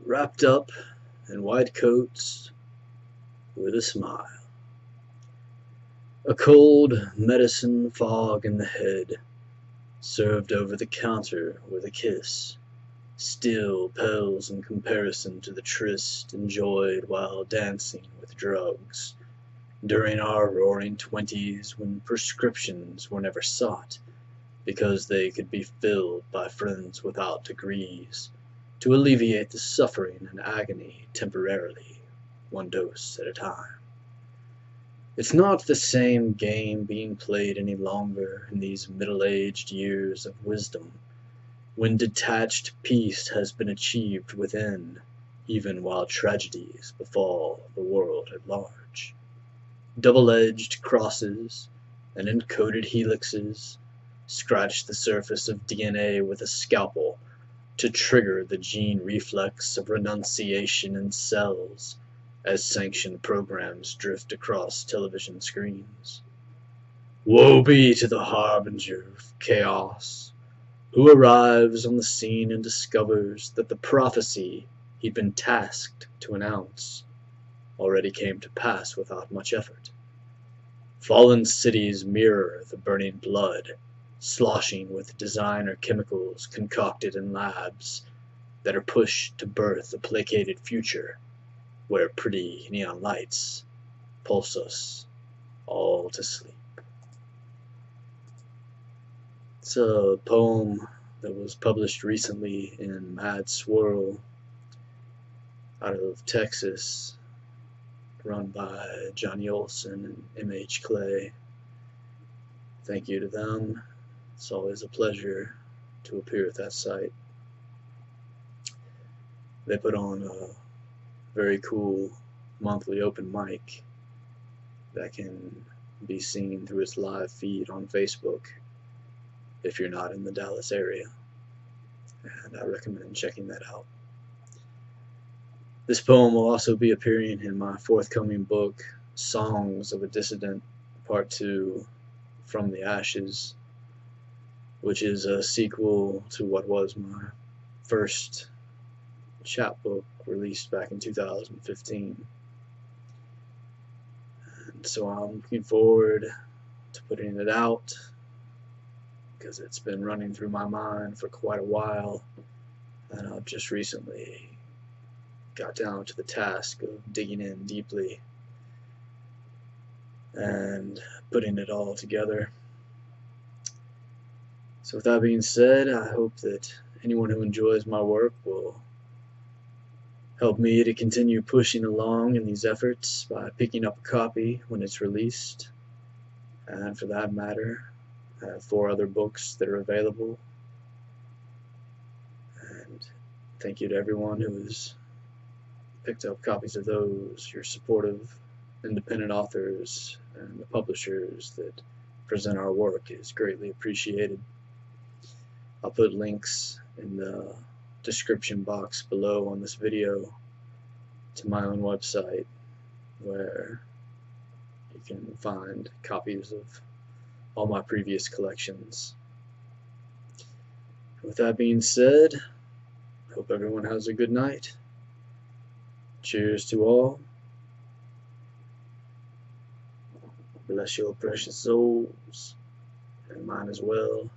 wrapped up in white coats with a smile. A cold medicine fog in the head, served over the counter with a kiss, still pales in comparison to the tryst enjoyed while dancing with drugs during our roaring 20s when prescriptions were never sought because they could be filled by friends without degrees to alleviate the suffering and agony temporarily, one dose at a time. It's not the same game being played any longer in these middle-aged years of wisdom, when detached peace has been achieved within, even while tragedies befall the world at large. Double-edged crosses and encoded helixes scratch the surface of DNA with a scalpel to trigger the gene reflex of renunciation in cells as sanctioned programs drift across television screens. Woe be to the harbinger of chaos, who arrives on the scene and discovers that the prophecy he'd been tasked to announce already came to pass without much effort. Fallen cities mirror the burning blood, sloshing with designer chemicals concocted in labs that are pushed to birth a placated future where pretty neon lights pulse us all to sleep. It's a poem that was published recently in Mad Swirl out of Texas, run by Johnny Olson and M.H. Clay. Thank you to them. It's always a pleasure to appear at that site. They put on a very cool monthly open mic that can be seen through its live feed on Facebook if you're not in the Dallas area, and I recommend checking that out. This poem will also be appearing in my forthcoming book, Songs of a Dissident, Part 2, From the Ashes, which is a sequel to what was my first chapbook released back in 2015. And so I'm looking forward to putting it out because it's been running through my mind for quite a while, and I've just recently got down to the task of digging in deeply and putting it all together. So with that being said, I hope that anyone who enjoys my work will help me to continue pushing along in these efforts by picking up a copy when it's released. And for that matter, I have 4 other books that are available. And thank you to everyone who has picked up copies of those. Your supportive independent authors and the publishers that present our work is greatly appreciated. I'll put links in the description box below on this video to my own website where you can find copies of all my previous collections. With that being said, I hope everyone has a good night. Cheers to all. Bless your precious souls, and mine as well.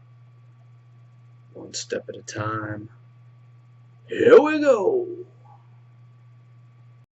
One step at a time. Here we go!